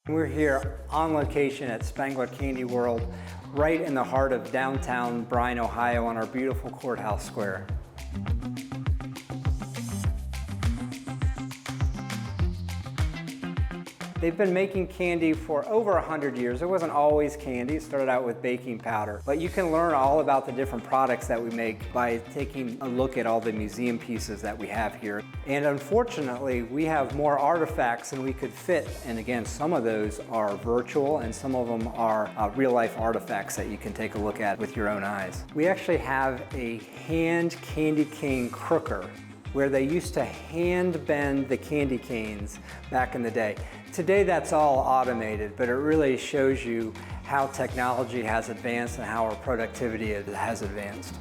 We're here on location at Spangler Candy World, right in the heart of downtown Bryan, Ohio, on our beautiful courthouse square. They've been making candy for over 100 years. It wasn't always candy. It started out with baking powder. But you can learn all about the different products that we make by taking a look at all the museum pieces that we have here. And unfortunately, we have more artifacts than we could fit. And again, some of those are virtual and some of them are real-life artifacts that you can take a look at with your own eyes. We actually have a hand candy cane crooker, where they used to hand bend the candy canes back in the day. Today that's all automated, but it really shows you how technology has advanced and how our productivity has advanced.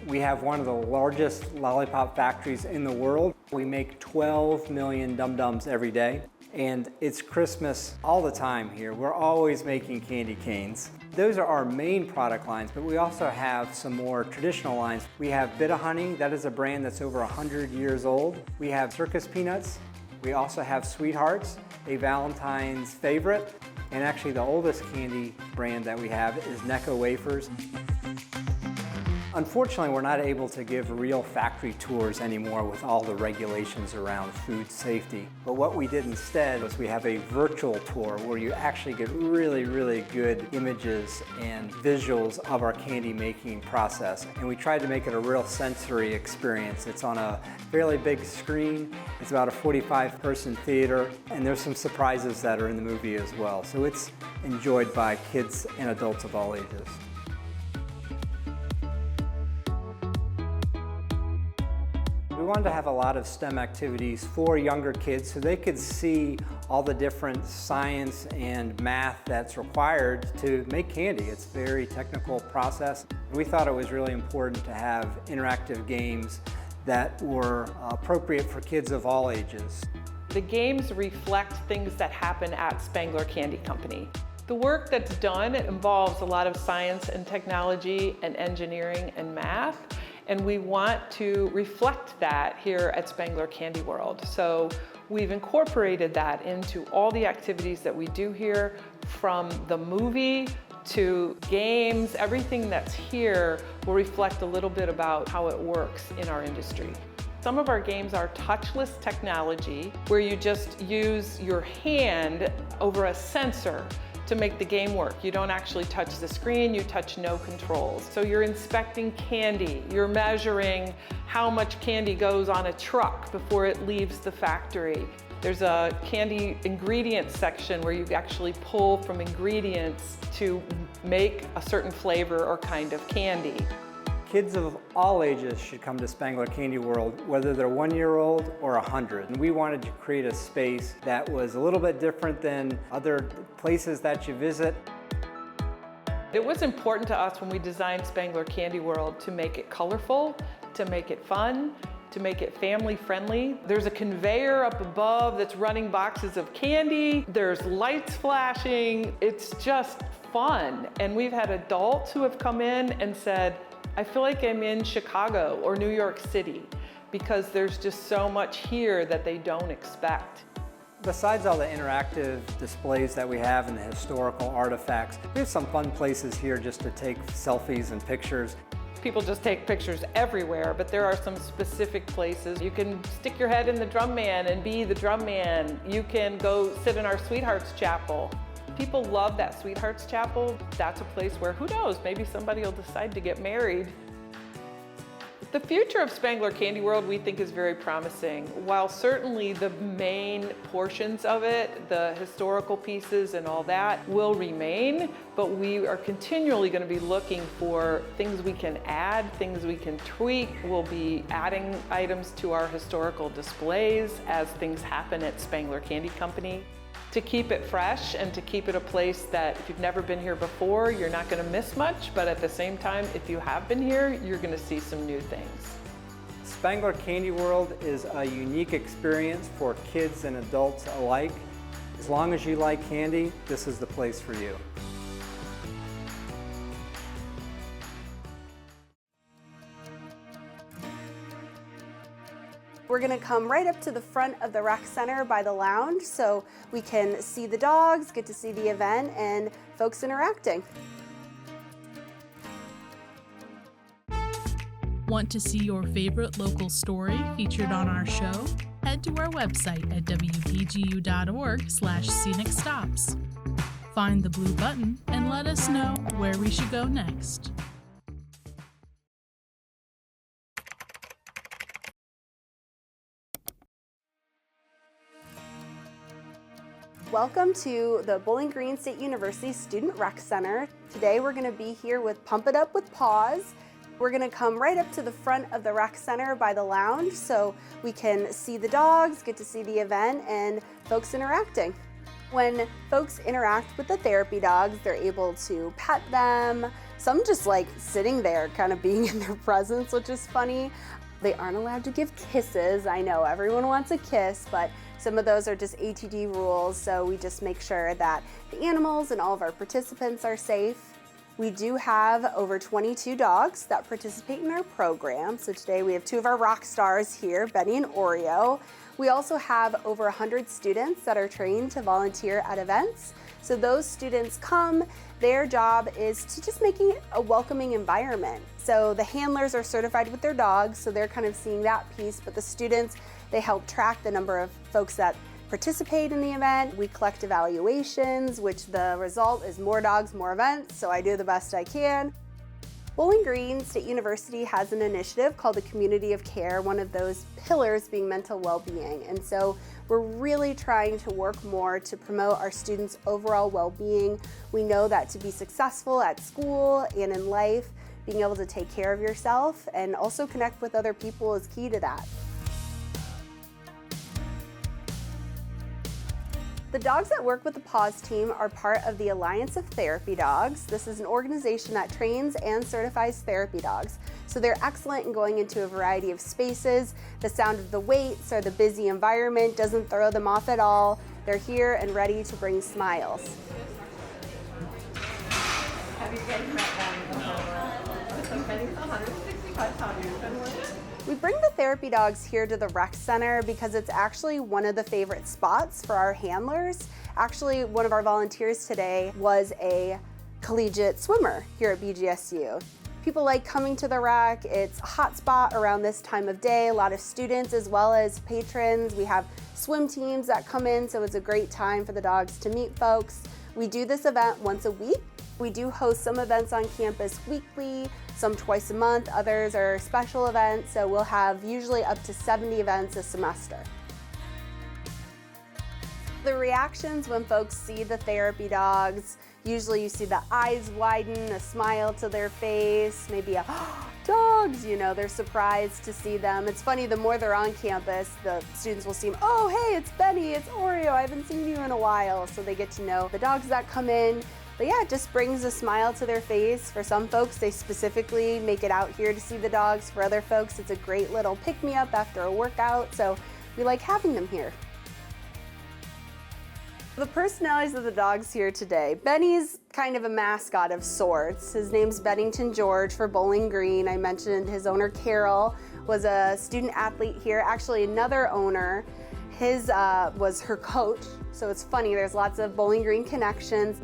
We have one of the largest lollipop factories in the world. We make 12 million dum-dums every day. And it's Christmas all the time here. We're always making candy canes. Those are our main product lines, but we also have some more traditional lines. We have Bit of Honey, that is a brand that's over 100 years old. We have Circus Peanuts. We also have Sweethearts, a Valentine's favorite. And actually the oldest candy brand that we have is Necco Wafers. Unfortunately, we're not able to give real factory tours anymore with all the regulations around food safety. But what we did instead was we have a virtual tour where you actually get really, really good images and visuals of our candy making process. And we tried to make it a real sensory experience. It's on a fairly big screen. It's about a 45-person theater, and there's some surprises that are in the movie as well. So it's enjoyed by kids and adults of all ages. We wanted to have a lot of STEM activities for younger kids so they could see all the different science and math that's required to make candy. It's a very technical process. We thought it was really important to have interactive games that were appropriate for kids of all ages. The games reflect things that happen at Spangler Candy Company. The work that's done involves a lot of science and technology and engineering and math. And we want to reflect that here at Spangler Candy World. So we've incorporated that into all the activities that we do here, from the movie to games. Everything that's here will reflect a little bit about how it works in our industry. Some of our games are touchless technology, where you just use your hand over a sensor to make the game work. You don't actually touch the screen, you touch no controls. So you're inspecting candy, you're measuring how much candy goes on a truck before it leaves the factory. There's a candy ingredients section where you actually pull from ingredients to make a certain flavor or kind of candy. Kids of all ages should come to Spangler Candy World, whether they're 1 year old or 100. And we wanted to create a space that was a little bit different than other places that you visit. It was important to us when we designed Spangler Candy World to make it colorful, to make it fun, to make it family friendly. There's a conveyor up above that's running boxes of candy. There's lights flashing. It's just fun. And we've had adults who have come in and said, I feel like I'm in Chicago or New York City, because there's just so much here that they don't expect. Besides all the interactive displays that we have and the historical artifacts, we have some fun places here just to take selfies and pictures. People just take pictures everywhere, but there are some specific places. You can stick your head in the drum man and be the drum man. You can go sit in our Sweethearts Chapel. People love that Sweethearts Chapel. That's a place where, who knows, maybe somebody will decide to get married. The future of Spangler Candy World, we think, is very promising. While certainly the main portions of it, the historical pieces and all that, will remain, but we are continually going to be looking for things we can add, things we can tweak. We'll be adding items to our historical displays as things happen at Spangler Candy Company, to keep it fresh and to keep it a place that if you've never been here before, you're not going to miss much, but at the same time, if you have been here, you're going to see some new things. Spangler Candy World is a unique experience for kids and adults alike. As long as you like candy, this is the place for you. We're going to come right up to the front of the rec center by the lounge so we can see the dogs, get to see the event, and folks interacting. Want to see your favorite local story featured on our show? Head to our website at WBGU.org/Scenic Stops. Find the blue button and let us know where we should go next. Welcome to the Bowling Green State University Student Rec Center. Today we're going to be here with Pump It Up with Paws. We're going to come right up to the front of the rec center by the lounge so we can see the dogs, get to see the event, and folks interacting. When folks interact with the therapy dogs, they're able to pet them. Some just like sitting there, kind of being in their presence, which is funny. They aren't allowed to give kisses. I know everyone wants a kiss, but some of those are just ATD rules, so we just make sure that the animals and all of our participants are safe. We do have over 22 dogs that participate in our program. So today we have two of our rock stars here, Benny and Oreo. We also have over 100 students that are trained to volunteer at events. So those students come, their job is to just making it a welcoming environment. So the handlers are certified with their dogs, so they're kind of seeing that piece, but the students, they help track the number of folks that participate in the event. We collect evaluations, which the result is more dogs, more events, so I do the best I can. Bowling Green State University has an initiative called the Community of Care, one of those pillars being mental well-being. And so we're really trying to work more to promote our students' overall well-being. We know that to be successful at school and in life, being able to take care of yourself and also connect with other people is key to that. The dogs that work with the PAWS team are part of the Alliance of Therapy Dogs. This is an organization that trains and certifies therapy dogs. So they're excellent in going into a variety of spaces. The sound of the weights or the busy environment doesn't throw them off at all. They're here and ready to bring smiles. Have you guys met them? So Benny's 165 pounds. We bring the therapy dogs here to the rec center because it's actually one of the favorite spots for our handlers. Actually, one of our volunteers today was a collegiate swimmer here at BGSU. People like coming to the rec. It's a hot spot around this time of day. A lot of students as well as patrons. We have swim teams that come in, so it's a great time for the dogs to meet folks. We do this event once a week. We do host some events on campus weekly, some twice a month, others are special events, so we'll have usually up to 70 events a semester. The reactions when folks see the therapy dogs, usually you see the eyes widen, a smile to their face, maybe a dogs, you know, they're surprised to see them. It's funny, the more they're on campus, the students will see them, oh, hey, it's Benny, it's Oreo, I haven't seen you in a while. So they get to know the dogs that come in. But yeah, it just brings a smile to their face. For some folks, they specifically make it out here to see the dogs. For other folks, it's a great little pick-me-up after a workout, so we like having them here. The personalities of the dogs here today. Benny's kind of a mascot of sorts. His name's Bennington George for Bowling Green. I mentioned his owner, Carol, was a student athlete here. Actually, another owner, his was her coach. So it's funny, there's lots of Bowling Green connections.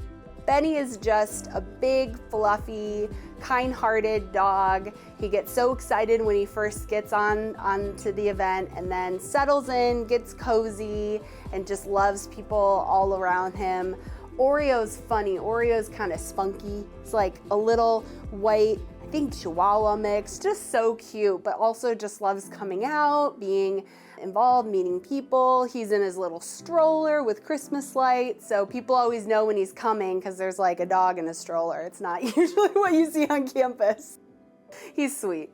Benny is just a big, fluffy, kind-hearted dog. He gets so excited when he first gets onto the event and then settles in, gets cozy, and just loves people all around him. Oreo's funny. Oreo's kind of spunky. It's like a little white, I think Chihuahua mix, just so cute, but also just loves coming out, being involved, meeting people. He's in his little stroller with Christmas lights, so people always know when he's coming because there's like a dog in a stroller. It's not usually what you see on campus. He's sweet.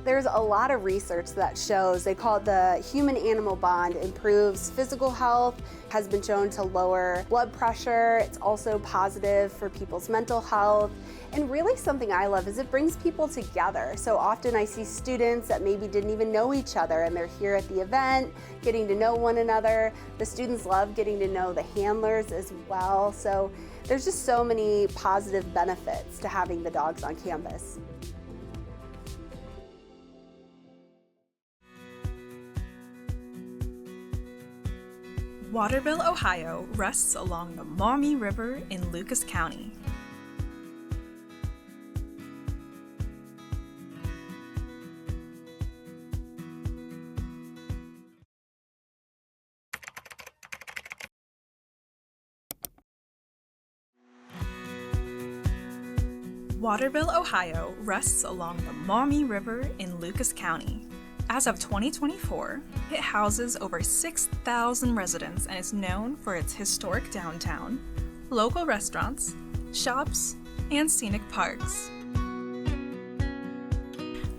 There's a lot of research that shows, they call it the human-animal bond, improves physical health, has been shown to lower blood pressure. It's also positive for people's mental health. And really something I love is it brings people together. So often I see students that maybe didn't even know each other and they're here at the event, getting to know one another. The students love getting to know the handlers as well. So There's just so many positive benefits to having the dogs on campus. Waterville, Ohio rests along the Maumee River in Lucas County. Waterville, Ohio rests along the Maumee River in Lucas County. As of 2024, it houses over 6,000 residents and is known for its historic downtown, local restaurants, shops, and scenic parks.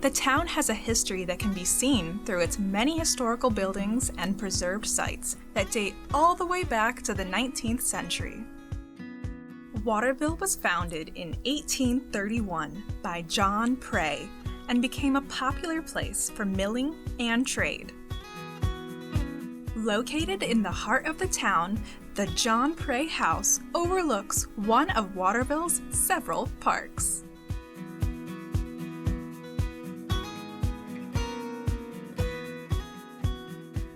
The town has a history that can be seen through its many historical buildings and preserved sites that date all the way back to the 19th century. Waterville was founded in 1831 by John Pray and became a popular place for milling and trade. Located in the heart of the town, the John Pray House overlooks one of Waterville's several parks.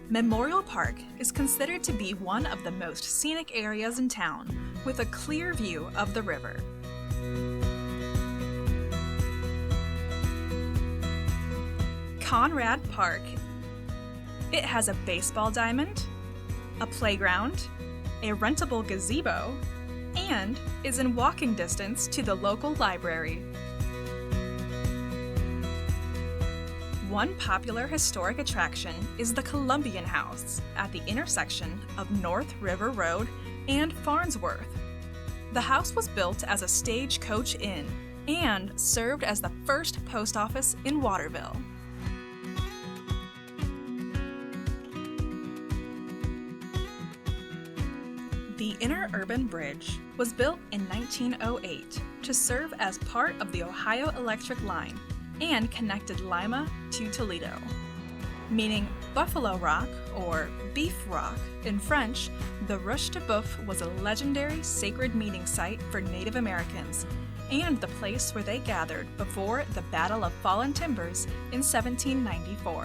Memorial Park is considered to be one of the most scenic areas in town, with a clear view of the river. Conrad Park. It has a baseball diamond, a playground, a rentable gazebo, and is in walking distance to the local library. One popular historic attraction is the Columbian House at the intersection of North River Road and Farnsworth. The house was built as a stagecoach inn and served as the first post office in Waterville. The Interurban Bridge was built in 1908 to serve as part of the Ohio Electric Line and connected Lima to Toledo. Meaning Buffalo Rock or Beef Rock in French, the Ruche de Boeuf was a legendary sacred meeting site for Native Americans and the place where they gathered before the Battle of Fallen Timbers in 1794.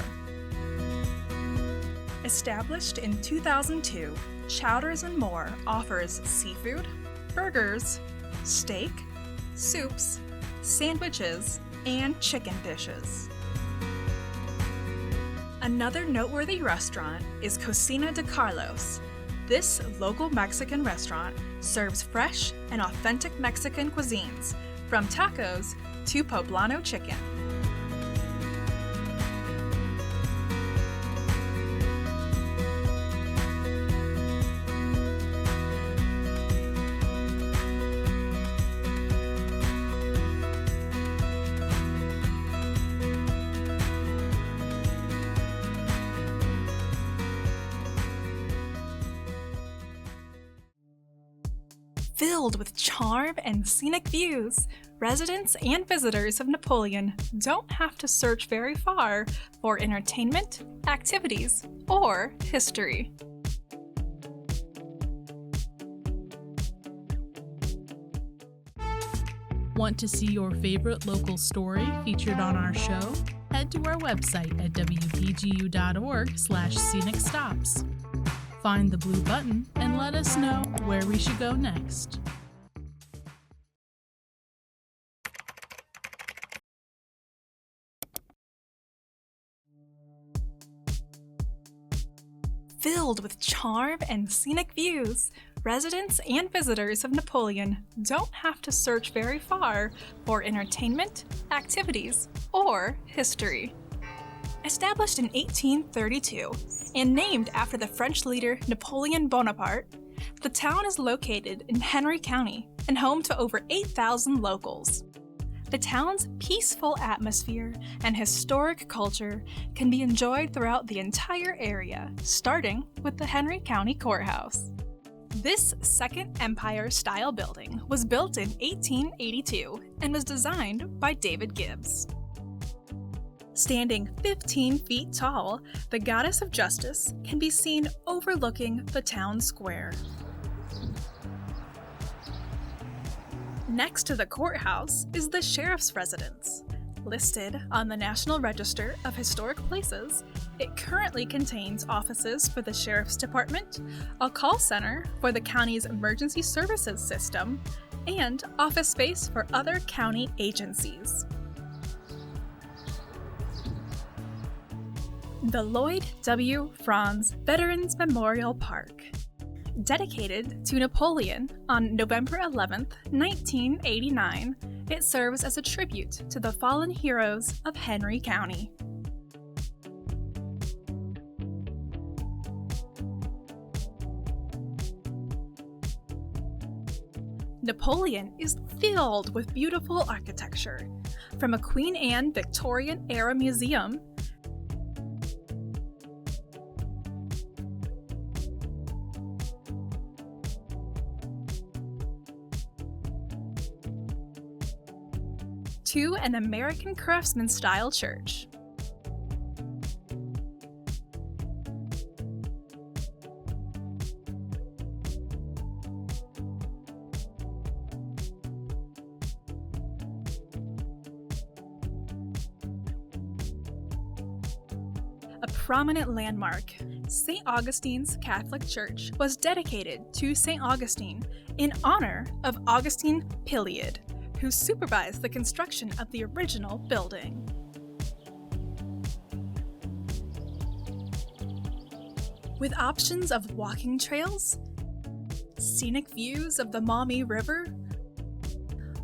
Established in 2002, Chowders and More offers seafood, burgers, steak, soups, sandwiches, and chicken dishes. Another noteworthy restaurant is Cocina de Carlos. This local Mexican restaurant serves fresh and authentic Mexican cuisines, from tacos to poblano chicken. Filled with charm and scenic views, residents and visitors of Napoleon don't have to search very far for entertainment, activities, or history. Want to see your favorite local story featured on our show? Head to our website at WBGU.org/scenic stops. Find the blue button and let us know where we should go next. Filled with charm and scenic views, residents and visitors of Napoleon don't have to search very far for entertainment, activities, or history. Established in 1832 and named after the French leader Napoleon Bonaparte, the town is located in Henry County and home to over 8,000 locals. The town's peaceful atmosphere and historic culture can be enjoyed throughout the entire area, starting with the Henry County Courthouse. This Second Empire-style building was built in 1882 and was designed by David Gibbs. Standing 15 feet tall, the Goddess of Justice can be seen overlooking the town square. Next to the courthouse is the sheriff's residence. Listed on the National Register of Historic Places, it currently contains offices for the Sheriff's Department, a call center for the county's emergency services system, and office space for other county agencies. The Lloyd W. Franz Veterans Memorial Park. Dedicated to Napoleon on November 11, 1989, it serves as a tribute to the fallen heroes of Henry County. Napoleon is filled with beautiful architecture, from a Queen Anne Victorian-era museum to an American Craftsman-style church. A prominent landmark, St. Augustine's Catholic Church was dedicated to St. Augustine in honor of Augustine Piliad, who supervised the construction of the original building. With options of walking trails, scenic views of the Maumee River,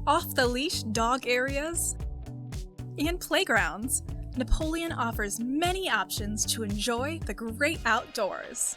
off-the-leash dog areas, and playgrounds, Napoleon offers many options to enjoy the great outdoors.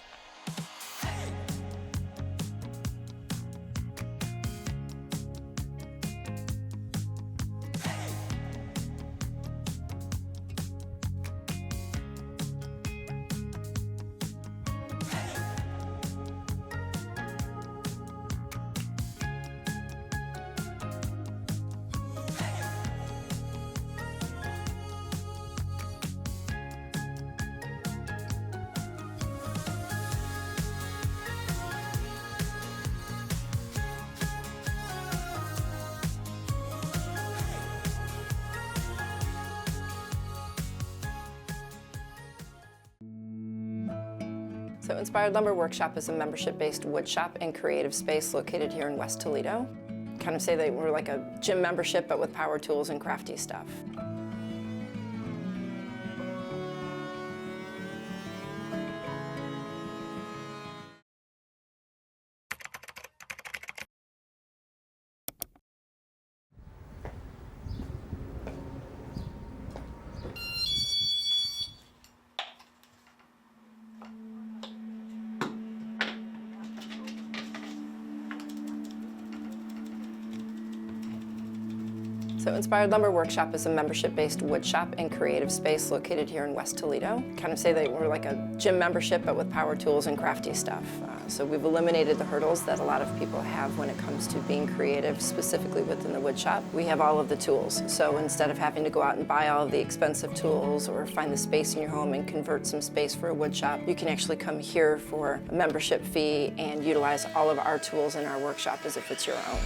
So Inspired Lumber Workshop is a membership-based wood shop and creative space located here in West Toledo. Kind of say that we're like a gym membership, but with power tools and crafty stuff. So Inspired Lumber Workshop is a membership-based wood shop and creative space located here in West Toledo. Kind of say that we're like a gym membership, but with power tools and crafty stuff. So we've eliminated the hurdles that a lot of people have when it comes to being creative, specifically within the wood shop. We have all of the tools. So instead of having to go out and buy all of the expensive tools or find the space in your home and convert some space for a wood shop, you can actually come here for a membership fee and utilize all of our tools in our workshop as if it's your own.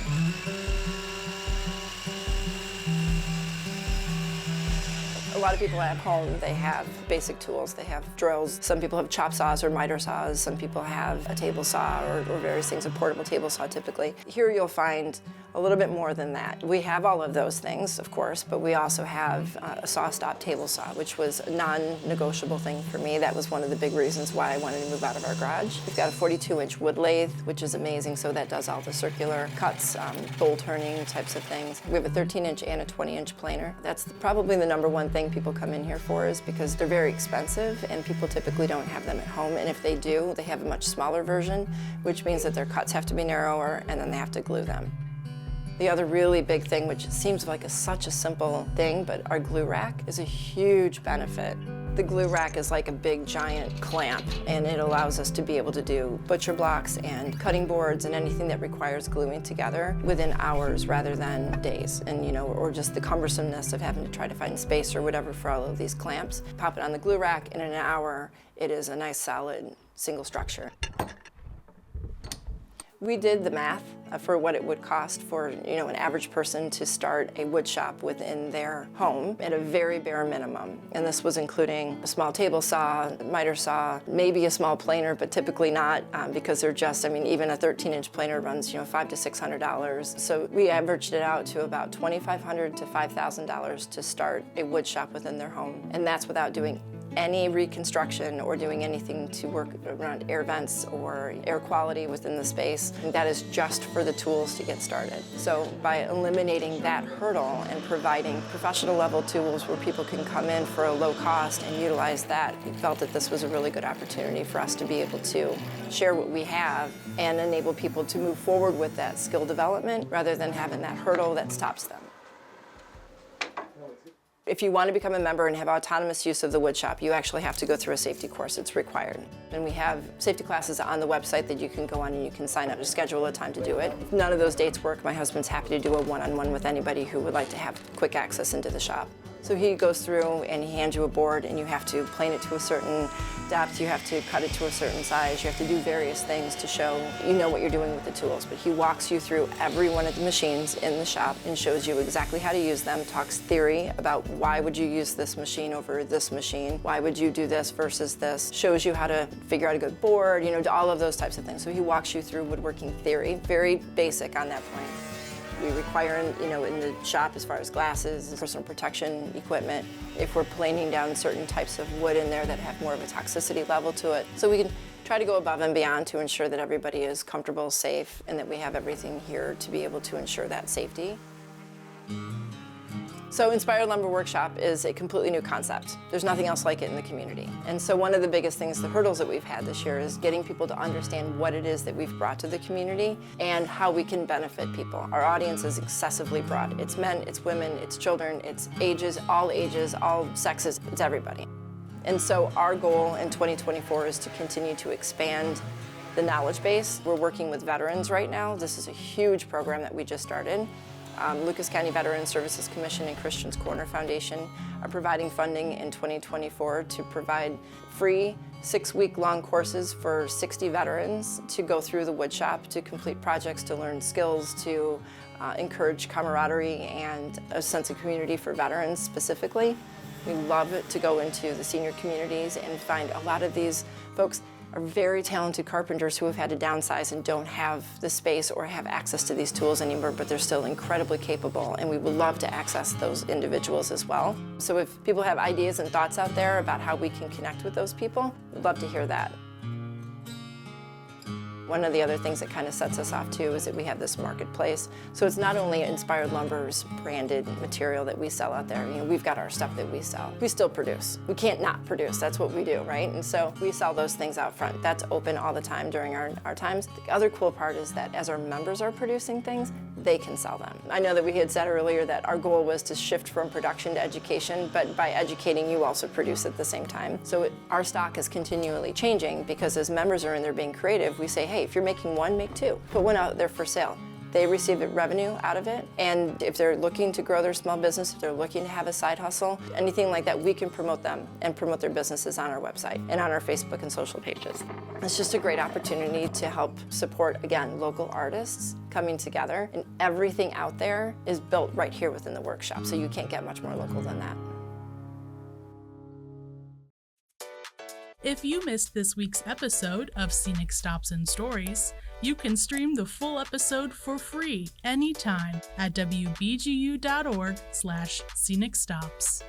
A lot of people at home, they have basic tools. They have drills. Some people have chop saws or miter saws. Some people have a table saw or various things, a portable table saw typically. Here you'll find a little bit more than that. We have all of those things, of course, but we also have a saw-stop table saw, which was a non-negotiable thing for me. That was one of the big reasons why I wanted to move out of our garage. We've got a 42-inch wood lathe, which is amazing, so that does all the circular cuts, bowl turning types of things. We have a 13-inch and a 20-inch planer. That's probably the number one thing people come in here for, is because they're very expensive and people typically don't have them at home, and if they do, they have a much smaller version, which means that their cuts have to be narrower and then they have to glue them. The other really big thing, which seems like such a simple thing, but our glue rack is a huge benefit. The glue rack is like a big giant clamp, and it allows us to be able to do butcher blocks and cutting boards and anything that requires gluing together within hours rather than days, and or just the cumbersomeness of having to try to find space or whatever for all of these clamps. Pop it on the glue rack, and in an hour, it is a nice solid single structure. We did the math for what it would cost for an average person to start a wood shop within their home at a very bare minimum. And this was including a small table saw, miter saw, maybe a small planer, but typically not because they're just, even a 13-inch planer runs $500 to $600. So we averaged it out to about $2,500 to $5,000 to start a wood shop within their home. And that's without doing any reconstruction or doing anything to work around air vents or air quality within the space. And that is just for the tools to get started. So by eliminating that hurdle and providing professional level tools where people can come in for a low cost and utilize that, we felt that this was a really good opportunity for us to be able to share what we have and enable people to move forward with that skill development rather than having that hurdle that stops them. If you want to become a member and have autonomous use of the wood shop, you actually have to go through a safety course. It's required. And we have safety classes on the website that you can go on and you can sign up to schedule a time to do it. If none of those dates work, my husband's happy to do a one-on-one with anybody who would like to have quick access into the shop. So he goes through and he hands you a board and you have to plane it to a certain depth, you have to cut it to a certain size, you have to do various things to show you know what you're doing with the tools. But he walks you through every one of the machines in the shop and shows you exactly how to use them, talks theory about why would you use this machine over this machine, why would you do this versus this, shows you how to figure out a good board, all of those types of things. So he walks you through woodworking theory, very basic on that point. We require, in the shop as far as glasses, personal protection equipment, if we're planing down certain types of wood in there that have more of a toxicity level to it. So we can try to go above and beyond to ensure that everybody is comfortable, safe, and that we have everything here to be able to ensure that safety. So Inspired Lumber Workshop is a completely new concept. There's nothing else like it in the community. And so one of the biggest things, the hurdles that we've had this year is getting people to understand what it is that we've brought to the community and how we can benefit people. Our audience is excessively broad. It's men, it's women, it's children, it's ages, all sexes, it's everybody. And so our goal in 2024 is to continue to expand the knowledge base. We're working with veterans right now. This is a huge program that we just started. Lucas County Veterans Services Commission and Christian's Corner Foundation are providing funding in 2024 to provide free 6-week-long courses for 60 veterans to go through the wood shop, to complete projects, to learn skills, to encourage camaraderie and a sense of community for veterans specifically. We love to go into the senior communities and find a lot of these folks are very talented carpenters who have had to downsize and don't have the space or have access to these tools anymore, but they're still incredibly capable, and we would love to access those individuals as well. So if people have ideas and thoughts out there about how we can connect with those people, we'd love to hear that. One of the other things that kind of sets us off too is that we have this marketplace. So it's not only Inspired Lumber's branded material that we sell out there. We've got our stuff that we sell. We still produce. We can't not produce. That's what we do, right? And so we sell those things out front. That's open all the time during our times. The other cool part is that as our members are producing things, they can sell them. I know that we had said earlier that our goal was to shift from production to education, but by educating, you also produce at the same time. So our stock is continually changing because as members are in there being creative, we say, hey, if you're making one, make two. Put one out there for sale. They receive revenue out of it, and if they're looking to grow their small business, if they're looking to have a side hustle, anything like that, we can promote them and promote their businesses on our website and on our Facebook and social pages. It's just a great opportunity to help support, again, local artists coming together, and everything out there is built right here within the workshop, so you can't get much more local than that. If you missed this week's episode of Scenic Stops and Stories, you can stream the full episode for free anytime at WBGU.org/scenicstops.